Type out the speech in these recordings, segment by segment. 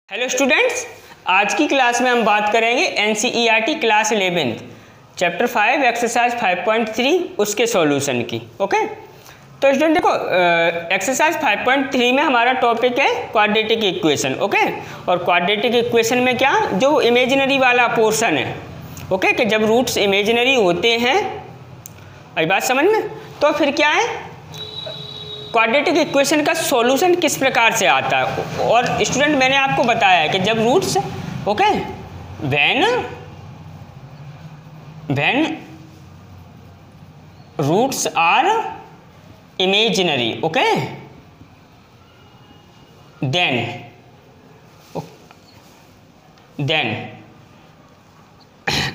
Hello students, आज की class में हम बात करेंगे एनसीईआरटी क्लास 11 चैप्टर 5 एक्सरसाइज 5.3 उसके सॉल्यूशन की। ओके, तो स्टूडेंट देखो एक्सरसाइज 5.3 में हमारा टॉपिक है क्वाड्रेटिक इक्वेशन। ओके, और क्वाड्रेटिक इक्वेशन में क्या जो इमेजिनरी वाला पोर्शन है, ओके, कि जब रूट्स इमेजिनरी होते हैं, अभी बात समझ में, तो फिर क्या है क्वाड्रेटिक इक्वेशन का सॉल्यूशन किस प्रकार से आता है। और स्टूडेंट मैंने आपको बताया है कि जब roots okay when roots are imaginary, okay, then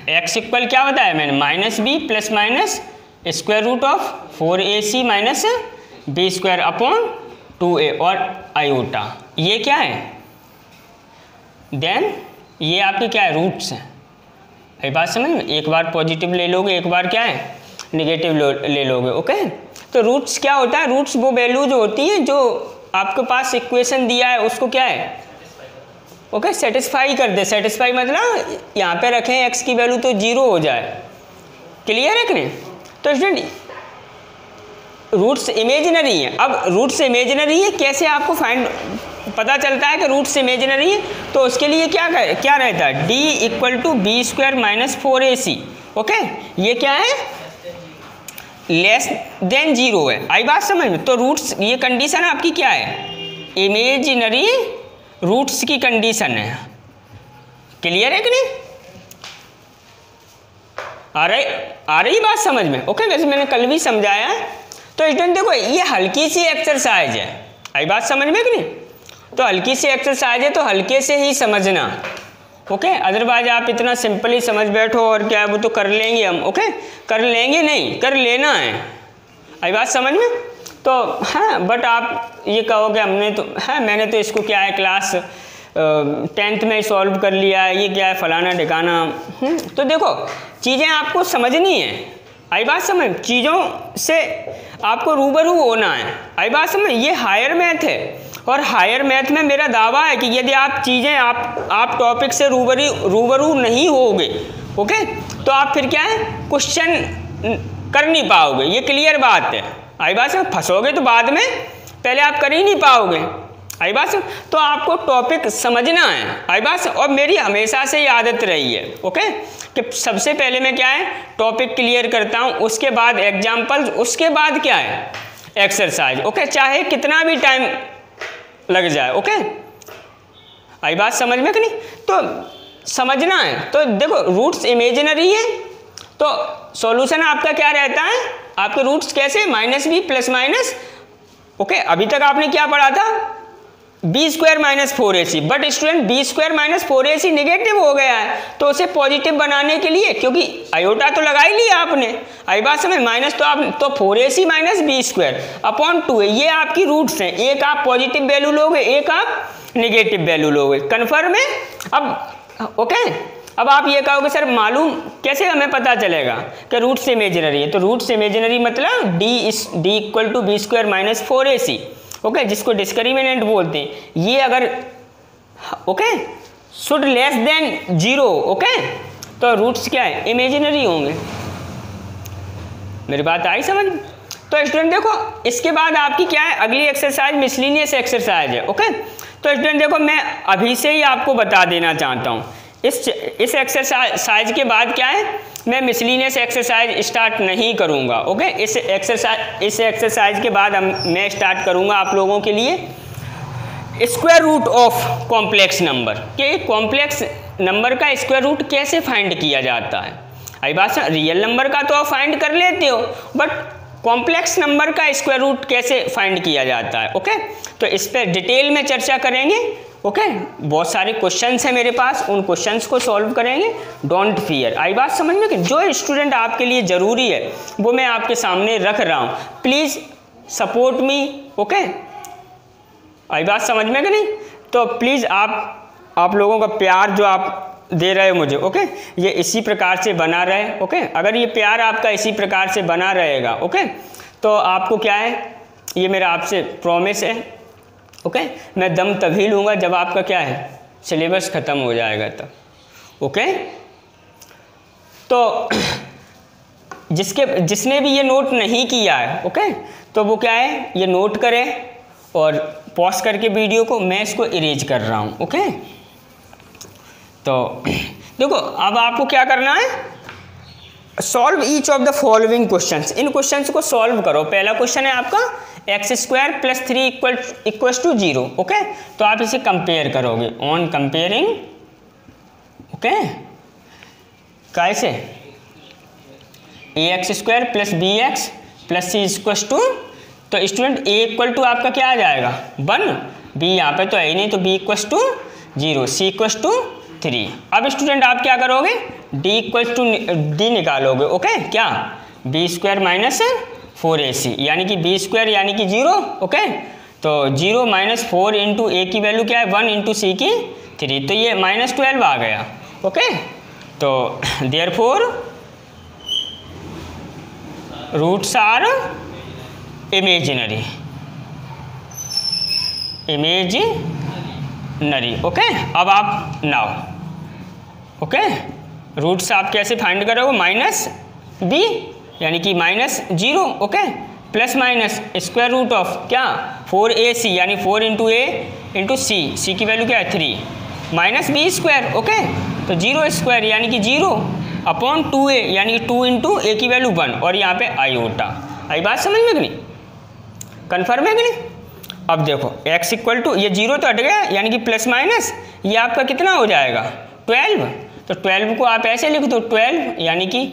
X equal क्या बताया मैंने, -b plus minus square root of 4ac minus B square upon 2a और आयोटा, ये क्या है, देन ये आपके क्या है रूट्स हैं। ये बात समझ में, एक बार पॉजिटिव ले लोगे, एक बार क्या है निगेटिव ले लोगे। ओके, तो रूट्स क्या होता है, रूट्स वो वैल्यू जो होती है जो आपके पास इक्वेशन दिया है उसको क्या है ओके सेटिस्फाई कर दे। सेटिस्फाई मतलब यहाँ पे रखें एक्स की वैल्यू तो 0 हो जाए, क्लियर है कि नहीं। तो स्टूडेंट रूट्स इमेजिनरी है। अब रूट्स इमेजिनरी है, कैसे आपको फाइंड पता चलता है कि रूट्स इमेजिनरी है, तो उसके लिए क्या रहता है, d equal to B square minus 4ac। Okay, ये क्या है लेस देन 0 है। आई बात समझ में। तो रूट्स, ये कंडीशन आपकी क्या है, इमेजिनरी रूट्स की कंडीशन है, क्लियर है कि नहीं, आ रही बात समझ में। ओके, वैसे मैंने कल भी समझाया है। तो स्टूडेंट देखो ये हल्की सी एक्सरसाइज है, आई बात समझ में कि नहीं। तो हल्की सी एक्सरसाइज है तो हल्के से ही समझना, ओके, अदरवाइज आप इतना सिंपली समझ बैठो और क्या वो तो कर लेंगे हम, ओके, कर लेंगे नहीं, कर लेना है, आई बात समझ में। तो हाँ, बट आप ये कहोगे हमने तो हाँ मैंने तो इसको क्या है क्लास 10th में सॉल्व कर लिया है, ये क्या है फलाना ठिकाना। तो देखो चीज़ें आपको समझनी है, आई बात समझ, चीज़ों से आपको रूबरू होना है, आई बात समझ। ये हायर मैथ है और हायर मैथ में मेरा दावा है कि यदि आप चीज़ें आप टॉपिक से रूबरू नहीं होगे, ओके, तो आप फिर क्या है क्वेश्चन कर नहीं पाओगे, ये क्लियर बात है, आई बात समझ। फंसोगे तो बाद में, पहले आप कर ही नहीं पाओगे, आई बात समझ। तो आपको टॉपिक समझना है, आई बात। और मेरी हमेशा से ये आदत रही है, ओके, कि सबसे पहले मैं क्या है टॉपिक क्लियर करता हूँ, उसके बाद एग्जाम्पल्स, उसके बाद क्या है एक्सरसाइज, ओके, चाहे कितना भी टाइम लग जाए, ओके, आई बात समझ में कि नहीं। तो समझना है। तो देखो रूट्स इमेजिनरी है तो सॉल्यूशन आपका क्या रहता है, आपके रूट्स कैसे -b प्लस माइनस, ओके, अभी तक आपने क्या पढ़ा था B square minus 4ac, but student B square minus 4ac negative हो गया है, तो उसे पॉजिटिव बनाने के लिए, क्योंकि आयोटा तो लगा ही लिया आपने, आई बात समझ, माइनस तो आप तो 4ac minus B square upon 2a, ये आपकी रूट्स हैं। एक आप पॉजिटिव वैल्यू लोगे, एक आप निगेटिव वैल्यू लोगे, कन्फर्म है। अब ओके, अब आप ये कहोगे सर मालूम कैसे हमें पता चलेगा कि रूट्स इमेजिनरी है। तो रूट्स इमेजिनरी मतलब d equal to B square minus 4ac, okay, जिसको डिस्क्रिमिनेंट बोलते हैं, ये अगर okay should less than 0, okay, तो रूट्स क्या है इमेजिनरी होंगे। मेरी बात आई समझ। तो स्टूडेंट देखो इसके बाद आपकी क्या है अगली एक्सरसाइज मिसलिनियस एक्सरसाइज है, ओके। तो स्टूडेंट देखो मैं अभी से ही आपको बता देना चाहता हूँ, इस एक्सरसाइज के बाद क्या है मैं मिसलिनियस एक्सरसाइज स्टार्ट नहीं करूँगा, ओके। इस एक्सरसाइज के बाद मैं स्टार्ट करूँगा आप लोगों के लिए square root of complex number, कि कॉम्प्लेक्स नंबर का स्क्वायर रूट कैसे फाइंड किया जाता है। आई बात, रियल नंबर का तो आप फाइंड कर लेते हो, बट कॉम्प्लेक्स नंबर का स्क्वायर रूट कैसे फाइंड किया जाता है, ओके। तो इस पर डिटेल में चर्चा करेंगे, ओके। बहुत सारे क्वेश्चंस हैं मेरे पास, उन क्वेश्चंस को सॉल्व करेंगे, डोंट फियर, आई बात समझ में कि जो स्टूडेंट आपके लिए ज़रूरी है वो मैं आपके सामने रख रहा हूँ, प्लीज़ सपोर्ट मी, ओके, आई बात समझ में कि नहीं। तो प्लीज़ आप लोगों का प्यार जो आप दे रहे हो मुझे, ओके, ये इसी प्रकार से बना रहे, ओके। अगर ये प्यार आपका इसी प्रकार से बना रहेगा, ओके, तो आपको क्या है, ये मेरा आपसे प्रॉमिस है, ओके। मैं दम तभी लूँगा जब आपका क्या है सिलेबस ख़त्म हो जाएगा तब। ओके, तो जिसने भी ये नोट नहीं किया है, ओके, तो वो क्या है, ये नोट करें और पॉज करके वीडियो को, मैं इसको इरेज कर रहा हूँ। ओके, तो देखो अब आपको क्या करना है, solve each of the following questions. In questions को सॉल्व करो। पहला क्वेश्चन है आपका x² + 3 = 0। ओके, तो आप इसे कंपेयर करोगे ऑन कंपेयरिंग। ओके, कैसे, ax² + bx + c = तो स्टूडेंट a = आपका क्या आ जाएगा 1, b यहाँ पे तो है ही नहीं तो b = 0, c = 3। अब स्टूडेंट आप क्या करोगे, d निकालोगे। ओके, क्या b² - 4ac यानी कि b² यानी कि 0। ओके, तो 0 - 4 × a की वैल्यू क्या है 1 × c की 3, तो ये -12 आ गया। ओके, तो therefore roots are imaginary. Okay, अब आप नाउ, ओके, रूट्स आप कैसे फाइंड करोगे, -b यानी कि -0। ओके, ± क्या 4ac यानी 4 × a × c की वैल्यू क्या है 3, -b²। ओके, तो 0² यानी कि 0 / 2a यानी कि 2 × a की वैल्यू 1, और यहाँ पे आयोटा। आई बात समझ में कि नहीं, कन्फर्म है कि नहीं। अब देखो x = ये 0 तो हट गया यानी कि ± ये आपका कितना हो जाएगा 12, तो 12 को आप ऐसे लिख दो 12 यानी कि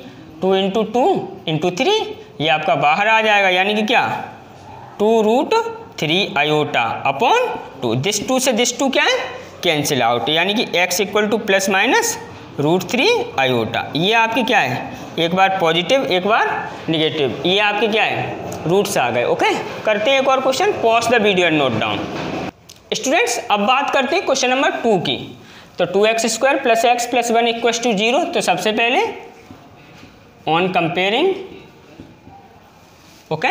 2 × 2 × 3, ये आपका बाहर आ जाएगा यानी कि क्या 2√3 आयोटा / 2। दिस 2 से दिस 2 क्या है, कैंसिल आउट, यानी कि x = ±√3 आयोटा। ये आपकी क्या है, एक बार पॉजिटिव एक बार निगेटिव, ये आपके क्या है रूट्स आ गए। ओके, करते हैं एक और question, pause the video and note down. Students अब बात करते हैं क्वेश्चन नंबर 2 की। तो 2x² + x + 1 = 0। तो सबसे पहले on comparing, okay,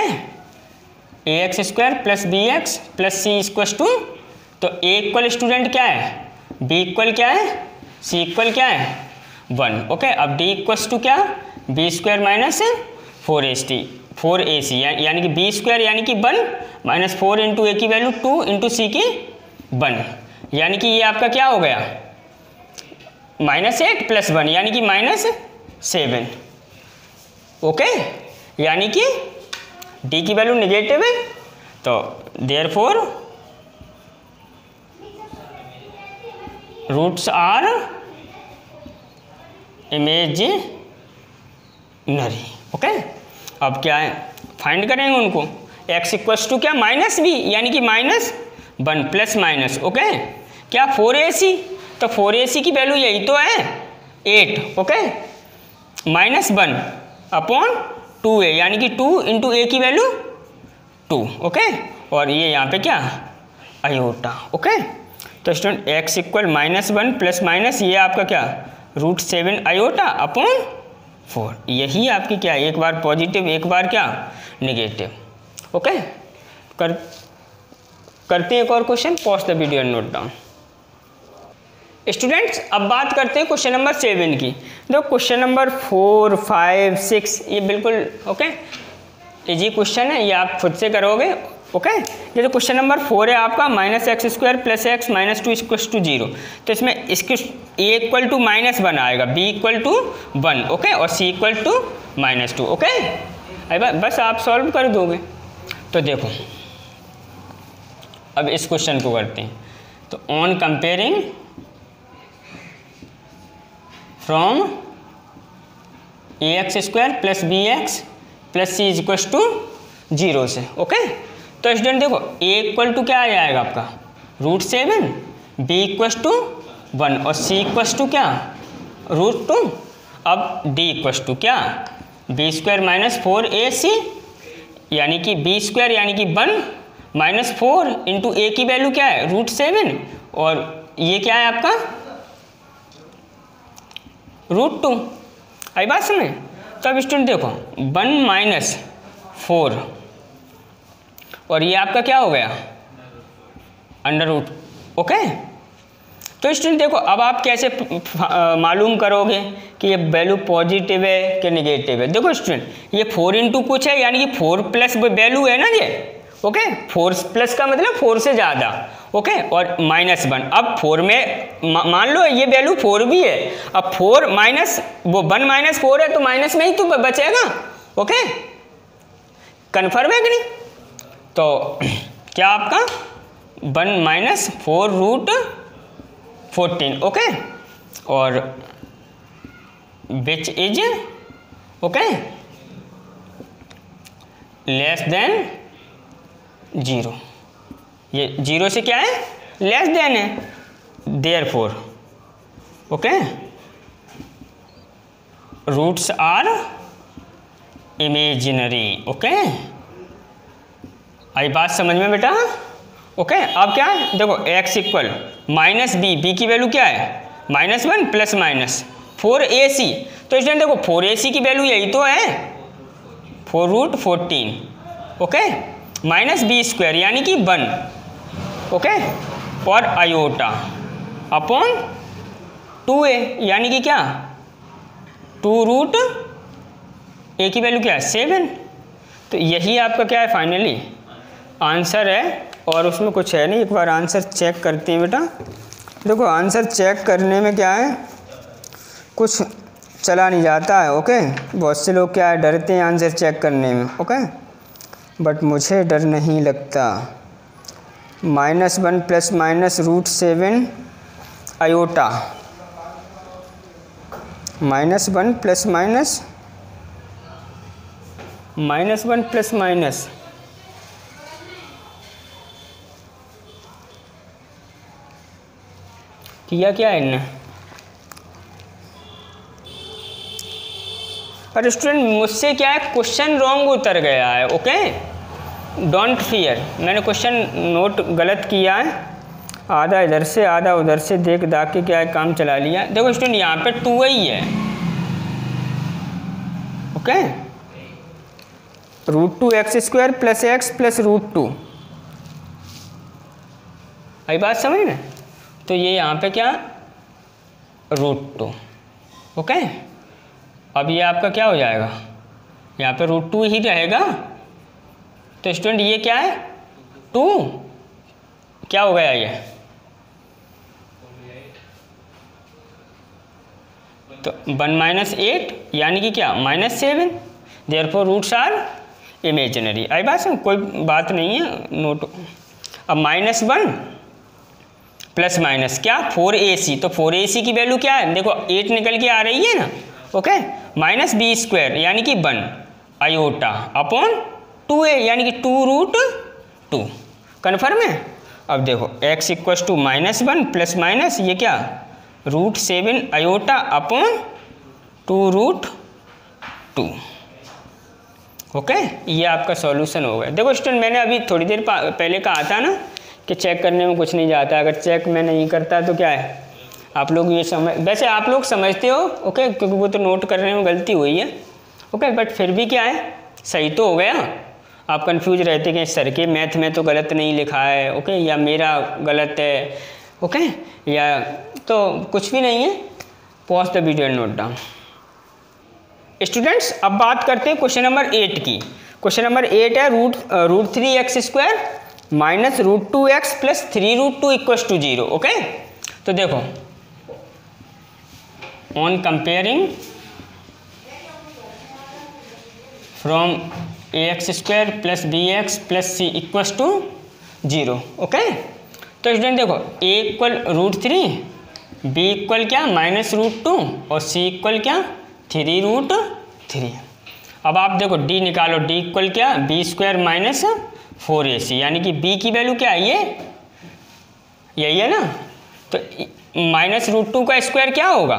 ax² + bx + c = तो a = स्टूडेंट क्या है, b = क्या है, c = क्या है 1। ओके, अब d = क्या b² - 4ac यानी कि b² यानी कि 1 - 4 × a की वैल्यू 2 × c की 1, यानी कि ये आपका क्या हो गया -8 + 1 यानी कि -7। ओके, यानी कि d की वैल्यू निगेटिव है, तो therefore roots are imaginary. Okay, अब क्या है फाइंड करेंगे उनको, x = क्या -b यानी कि -1 ± ओके, क्या 4ac, तो 4ac की वैल्यू यही तो है 8। ओके, -1 / 2a यानी कि 2 × a की वैल्यू 2। ओके, और ये यहाँ पे क्या आयोटा। ओके, तो स्टूडेंट x = -1 ± ये आपका क्या √7 आयोटा / 4, यही आपकी क्या एक बार पॉजिटिव एक बार क्या निगेटिव। ओके, करते हैं एक और question, pause the video and note down. Students अब बात करते हैं क्वेश्चन नंबर 7 की। देखो क्वेश्चन नंबर 4, 5, 6 ये बिल्कुल ओके इजी क्वेश्चन है, ये आप खुद से करोगे। ओके, ये जो क्वेश्चन नंबर 4 है आपका -x² + x - 2 = 0। तो इसमें इसके a = -1 आएगा, b = 1, ओके, और c = -2। ओके, बस आप सॉल्व कर दोगे। तो देखो अब इस क्वेश्चन को करते हैं। तो on comparing from ax² + bx + c = 0 से। ओके, तो स्टूडेंट देखो a = क्या आ जाएगा आपका √7, b = 1 और c = क्या √2। अब d = क्या b² - 4ac यानी कि b² यानी कि 1 - 4 × a की वैल्यू क्या है √7, और ये क्या है आपका √2। आई बात समझ। तो अब स्टूडेंट देखो 1 - 4 और ये आपका क्या हो गया √। ओके, तो स्टूडेंट देखो अब आप कैसे मालूम करोगे कि ये वैल्यू पॉजिटिव है कि नेगेटिव है। देखो स्टूडेंट ये 4 इंटू कुछ है, यानी कि 4 प्लस वैल्यू है ना ये, ओके 4 प्लस का मतलब 4 से ज़्यादा, ओके और -1। अब 4 में मान लो ये वैल्यू 4 भी है, अब 4 माइनस वो 1 माइनस 4 है तो माइनस में ही तो बचेगा, ओके कन्फर्म है कि नहीं। तो क्या आपका 1 माइनस 4 रूट 14, ओके और which is okay less than 0, ये 0 से क्या है लेस देन है, therefore okay roots are imaginary, okay आई बात समझ में बेटा, ओके अब क्या है देखो x इक्वल माइनस बी की वैल्यू क्या है -1 प्लस माइनस 4ac, तो इसमें देखो 4ac की वैल्यू यही तो है 4 root 14, okay minus B square यानी कि 1, ओके और आयोटा अपॉन 2a यानी कि क्या 2 रूट a की वैल्यू क्या है 7। तो यही आपका क्या है फाइनली आंसर है, और उसमें कुछ है नहीं। एक बार आंसर चेक करते हैं बेटा। देखो आंसर चेक करने में क्या है कुछ चला नहीं जाता है, ओके बहुत से लोग क्या है डरते हैं आंसर चेक करने में, ओके बट मुझे डर नहीं लगता। -1 plus minus root 7 iota, -1 plus minus -1 plus minus किया क्या है इनने। पर स्टूडेंट मुझसे क्या है क्वेश्चन रॉन्ग उतर गया है, ओके डोंट फियर, मैंने क्वेश्चन नोट गलत किया है, आधा इधर से आधा उधर से देख दाख के क्या है काम चला लिया। देखो स्टूडेंट यहाँ पे 2 ही है, okay root 2 X square plus X plus root 2, आई बात समझ में। तो ये यहाँ पे क्या रूट 2, ओके अब ये आपका क्या हो जाएगा यहाँ पे रूट 2 ही रहेगा। तो स्टूडेंट ये क्या है 2 क्या हो गया ये, तो 1 माइनस 8 यानी कि क्या -7, देयरफॉर रूट्स आर इमेजिनरी। आई बात समझ, कोई बात नहीं है नोट। अब -1 प्लस माइनस क्या 4ac, तो 4ac की वैल्यू क्या है देखो 8 निकल के आ रही है ना, ओके माइनस बी स्क्वायर यानी कि 1 आयोटा अपॉन 2a यानी कि 2 रूट 2, कन्फर्म है। अब देखो x equals to -1 plus minus ये क्या root 7 iota upon 2 root 2, okay ये आपका सॉल्यूशन हो गया। देखो स्टूडेंट मैंने अभी थोड़ी देर पहले कहा था ना कि चेक करने में कुछ नहीं जाता, अगर चेक मैं नहीं करता तो क्या है आप लोग ये समझ, वैसे आप लोग समझते हो, ओके क्योंकि वो तो नोट करने में गलती हुई है, ओके बट फिर भी क्या है सही तो हो गया। आप कंफ्यूज रहते कि सर के मैथ में तो गलत नहीं लिखा है, ओके या मेरा गलत है, ओके या तो कुछ भी नहीं है। Pause the video and note down. Students अब बात करते हैं क्वेश्चन नंबर 8 की। क्वेश्चन नंबर 8 है root 3x square minus root 2x plus 3 root 2 equals to 0, okay तो देखो on comparing from ax square plus bx plus c equals to 0, okay तो student देखो a equal root 3, b equal क्या -√2 और c equal क्या 3 root 3। अब आप देखो d निकालो, d इक्वल क्या b स्क्वायर माइनस 4ac यानी कि b की वैल्यू क्या है ये यही है ना, तो -√2 का स्क्वायर क्या होगा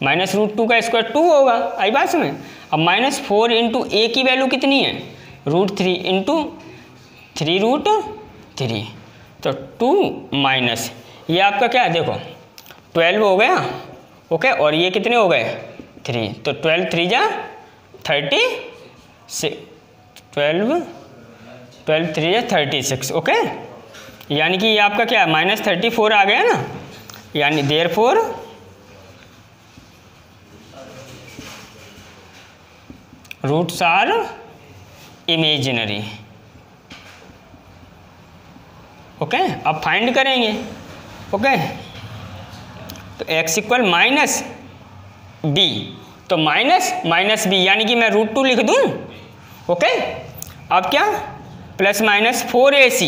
-√2 का स्क्वायर 2 होगा, आई बात समझ। अब -4 इंटू ए की वैल्यू कितनी है √3 इंटू 3 रूट 3, तो 2 माइनस ये आपका क्या है देखो 12 हो गया, ओके और ये कितने हो गए 3, तो 12 3 जा 36, 12 3 जा 36, ओके यानी कि ये आपका क्या है -34 आ गया ना। यानी therefore roots are imaginary. Okay, अब फाइंड करेंगे। ओके, तो x इक्वल माइनस बी, तो माइनस बी यानी कि मैं √2 लिख दूं। ओके, अब क्या प्लस माइनस 4ac,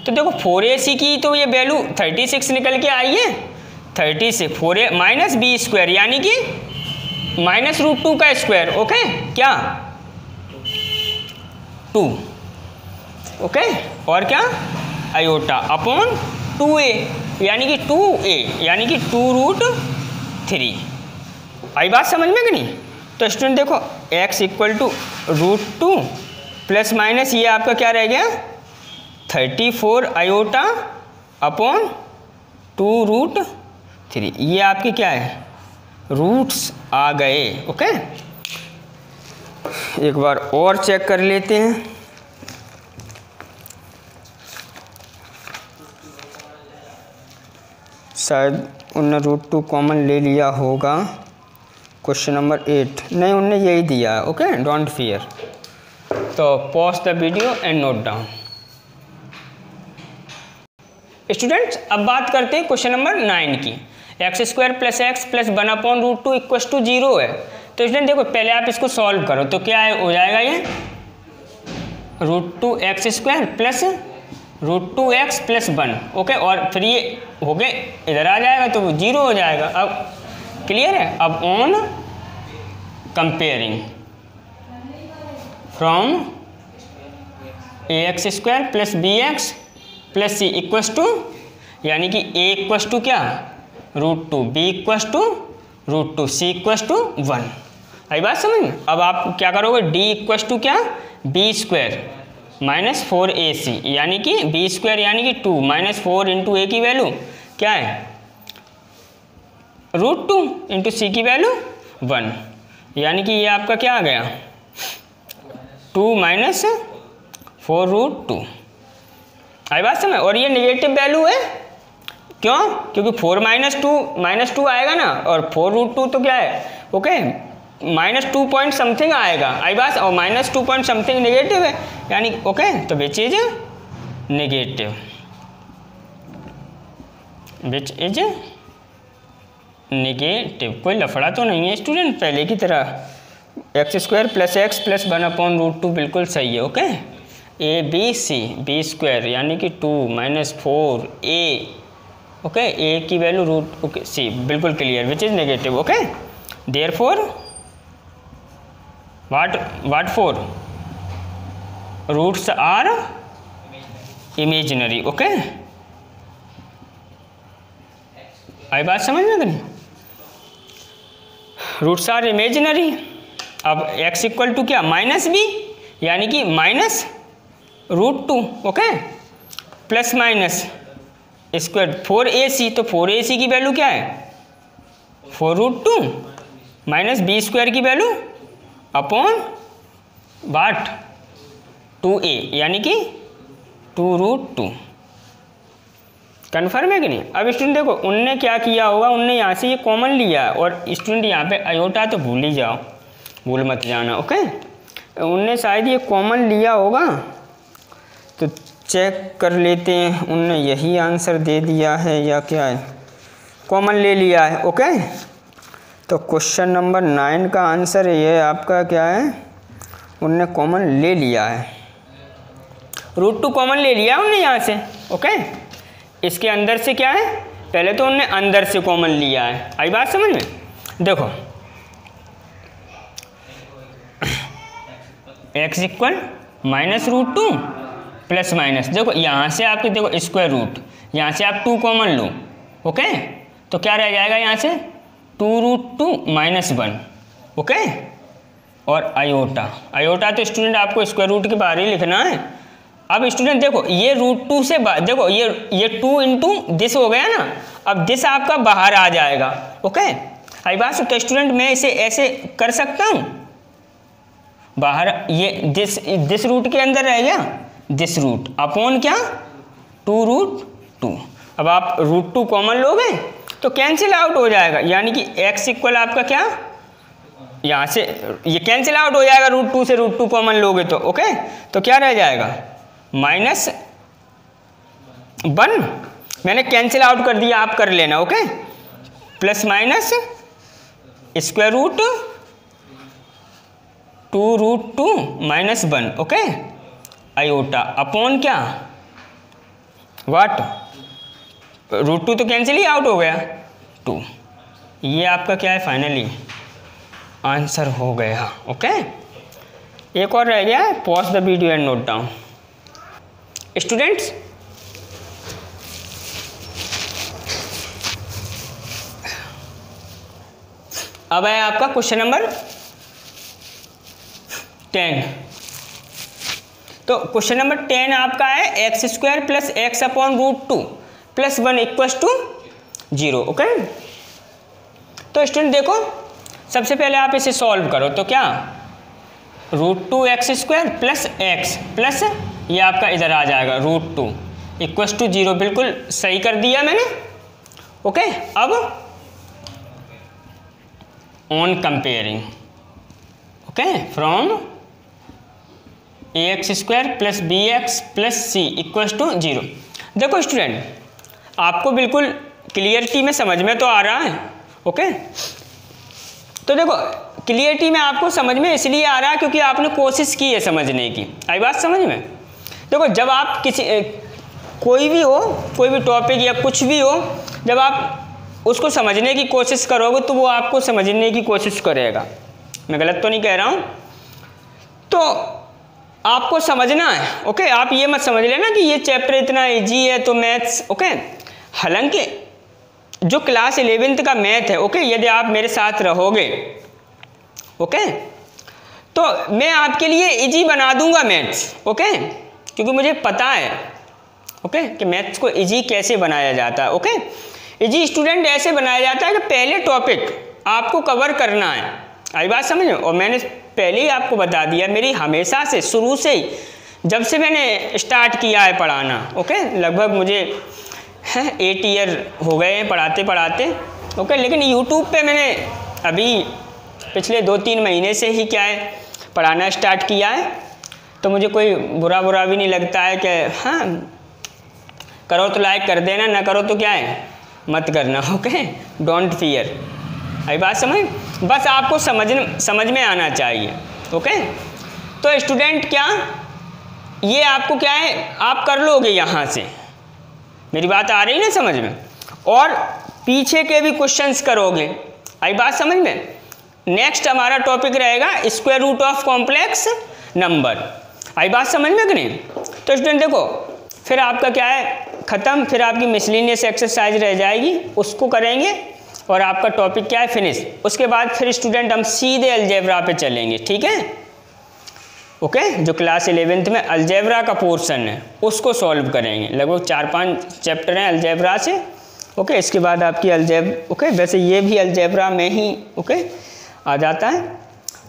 तो देखो 4ac की तो ये वैल्यू 36 निकल के आई है। 36 4a माइनस बी स्क्वायर यानी कि माइनस √2 का स्क्वायर। ओके, क्या 2। ओके, और क्या आयोटा अपॉन 2a यानी कि 2a यानी कि 2√3। आई बात समझ में कि नहीं? तो स्टूडेंट देखो x equal to √2 plus minus ये आपका क्या रह गया 34 आयोटा अपॉन 2√3। ये आपके क्या है रूट्स आ गए। ओके, एक बार और चेक कर लेते हैं। शायद उनने √2 कॉमन ले लिया होगा। क्वेश्चन नंबर 8 नहीं, उनने यही दिया है। Okay, don't fear. तो pause the video and note down. Students अब बात करते हैं क्वेश्चन नंबर 9 की। x² + x + 1/√2 = 0 है। तो स्टूडेंट देखो पहले आप इसको सॉल्व करो तो क्या है, हो जाएगा ये √2x² + √2x + 1। ओके, और फिर ये हो गए इधर आ जाएगा तो वो 0 हो जाएगा। अब क्लियर है? अब on comparing from ax² + bx + c = यानी कि a = क्या √2, b = √2, c = 1। आई बात समझ में? अब आप क्या करोगे d = क्या b² - 4ac यानी कि b² यानी कि 2 - 4 × a की वैल्यू क्या है √2 × c की वैल्यू 1 यानी कि ये आपका क्या आ गया 2 - 4√2। आई बात समझ? और ये नेगेटिव वैल्यू है। क्यों? क्योंकि 4 - 2 आएगा ना, और 4√2 तो क्या है ओके -2 पॉइंट समथिंग आएगा। आई बात, और -2 पॉइंट समथिंग नेगेटिव है यानी ओके, तो विच is negative, which is negative. कोई लफड़ा तो नहीं है स्टूडेंट पहले की तरह। x² + x + 1/√2 बिल्कुल सही है। Okay, a b c b² यानी कि 2 - 4a ओके, a की वैल्यू रूट ओके c बिल्कुल clear, which is negative. Okay, therefore what for roots are imaginary. Okay, आई बात समझ में नहीं? Roots are imaginary. अब x = क्या -b यानी कि -√2 okay, plus minus square 4ac, तो 4ac की वैल्यू क्या है 4√2 - b² की वैल्यू अपॉन वाट 2a यानी कि 2√2। कन्फर्म है कि नहीं? अब स्टूडेंट देखो उनने क्या किया होगा, उनने यहाँ से ये कॉमन लिया है, और स्टूडेंट यहाँ पे आयोटा तो भूल ही जाओ, भूल मत जाना। ओके, उनने शायद ये कॉमन लिया होगा, तो चेक कर लेते हैं उनने यही आंसर दे दिया है या क्या है, कॉमन ले लिया है। ओके, तो क्वेश्चन नंबर 9 का आंसर ये आपका क्या है, उनने कॉमन ले लिया है, √2 कॉमन ले लिया उनने यहाँ से। ओके, इसके अंदर से क्या है, पहले तो उनने अंदर से कॉमन लिया है। आई बात समझ में? देखो x = -√2 प्लस माइनस, देखो यहाँ से आपके देखो स्क्वायर रूट, यहाँ से आप 2 कॉमन लो। ओके, तो क्या रह जाएगा यहाँ से 2√2 - 1। ओके, और आयोटा तो स्टूडेंट आपको स्क्वायर रूट के बाहर ही लिखना है। अब स्टूडेंट देखो ये √2 से देखो ये 2 × दिस हो गया ना, अब दिस आपका बाहर आ जाएगा। ओके, आई बात, तो स्टूडेंट मैं इसे ऐसे कर सकता हूँ, बाहर ये दिस रूट के अंदर रह गया दिस रूट अपॉन क्या 2√2। अब आप √2 कॉमन लोगे तो कैंसिल आउट हो जाएगा, यानी कि x इक्वल आपका क्या, यहाँ से ये कैंसिल आउट हो जाएगा, √2 से √2 कॉमन लोगे तो ओके, तो क्या रह जाएगा -1, मैंने कैंसिल आउट कर दिया, आप कर लेना okay, plus minus square root 2√2 -1 okay, iota upon क्या, वाट, √2 तो कैंसिल ही आउट हो गया 2। ये आपका क्या है फाइनली आंसर हो गया ओके। एक और रह गया, pause the video and note down. Students अब है आपका क्वेश्चन नंबर 10। तो क्वेश्चन नंबर 10 आपका है x² + x अपॉन √2 + 1 = 0 ओके। तो स्टूडेंट देखो, सबसे पहले आप इसे सॉल्व करो, तो क्या √2x² + x प्लस ये आपका इधर आ जाएगा √2 = 0, बिल्कुल सही कर दिया मैंने ओके। अब on comparing okay from ax² + bx + c = 0। देखो स्टूडेंट, आपको बिल्कुल क्लियरिटी में समझ में तो आ रहा है ओके। तो देखो क्लियरिटी में आपको समझ में इसलिए आ रहा है क्योंकि आपने कोशिश की है समझने की। आई बात समझ में? देखो जब आप किसी कोई भी हो, कोई भी टॉपिक या कुछ भी हो, जब आप उसको समझने की कोशिश करोगे तो वो आपको समझने की कोशिश करेगा। मैं गलत तो नहीं कह रहा हूँ? तो आपको समझना है ओके। आप ये मत समझ लेना कि ये चैप्टर इतना इजी है तो मैथ्स ओके। हालांकि जो क्लास 11th का मैथ है ओके, यदि आप मेरे साथ रहोगे ओके तो मैं आपके लिए इजी बना दूंगा मैथ्स ओके, क्योंकि मुझे पता है ओके कि मैथ्स को इजी कैसे बनाया जाता है ओके। इजी स्टूडेंट ऐसे बनाया जाता है कि पहले टॉपिक आपको कवर करना है। आई बात समझ में? और मैंने पहले ही आपको बता दिया, मेरी हमेशा से शुरू से ही जब से मैंने स्टार्ट किया है पढ़ाना ओके, लगभग मुझे 8 ईयर हो गए हैं पढ़ाते पढ़ाते ओके। लेकिन यूट्यूब पे मैंने अभी पिछले 2-3 महीने से ही क्या है पढ़ाना स्टार्ट किया है। तो मुझे कोई बुरा भी नहीं लगता है कि हाँ करो तो लाइक कर देना, ना करो तो क्या है मत करना ओके। Don't fear. आई बात समझ? बस आपको समझ में आना चाहिए ओके। तो स्टूडेंट क्या ये आपको क्या है आप कर लोगे यहाँ से, मेरी बात आ रही है ना समझ में? और पीछे के भी क्वेश्चंस करोगे। आई बात समझ में? नेक्स्ट हमारा टॉपिक रहेगा square root of complex number. आई बात समझ में कि नहीं? तो स्टूडेंट देखो फिर आपका क्या है ख़त्म, फिर आपकी मिसलिनियस एक्सरसाइज रह जाएगी, उसको करेंगे और आपका टॉपिक क्या है फिनिश। उसके बाद फिर स्टूडेंट हम सीधे अलजेब्रा पे चलेंगे, ठीक है ओके। जो क्लास 11th में अलजेब्रा का पोर्शन है उसको सॉल्व करेंगे। लगभग 4-5 चैप्टर हैं अलजेब्रा से ओके। इसके बाद आपकी ओके, वैसे ये भी अलजेब्रा में ही ओके आ जाता है।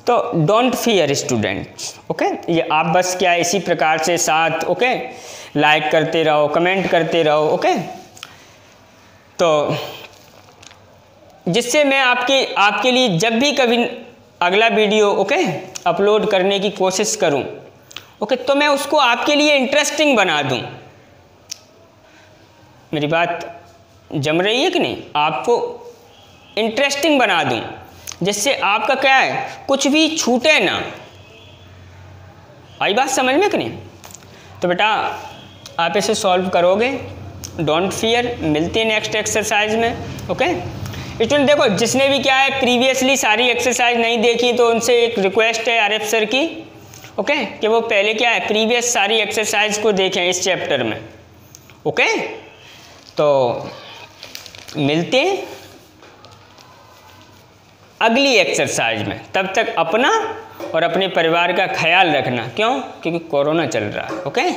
तो डोंट फियर स्टूडेंट्स ओके। ये आप बस क्या इसी प्रकार से साथ ओके लाइक करते रहो, कमेंट करते रहो ओके। तो जिससे मैं आपके लिए जब भी कभी अगला वीडियो ओके अपलोड करने की कोशिश करूं ओके, तो मैं उसको आपके लिए इंटरेस्टिंग बना दूं। मेरी बात जम रही है कि नहीं? आपको इंटरेस्टिंग बना दूं जिससे आपका क्या है कुछ भी छूटे ना। आई बात समझ में कि नहीं? तो बेटा आप इसे सॉल्व करोगे, डोंट फियर। मिलते हैं नेक्स्ट एक्सरसाइज में ओके। स्टूडेंट देखो जिसने भी क्या है प्रीवियसली सारी एक्सरसाइज नहीं देखी तो उनसे एक रिक्वेस्ट है आरिफ सर की ओके कि वो पहले क्या है प्रीवियस सारी एक्सरसाइज को देखें इस चैप्टर में ओके। तो मिलते हैं अगली एक्सरसाइज में, तब तक अपना और अपने परिवार का ख्याल रखना। क्यों? क्योंकि कोरोना चल रहा है ओके।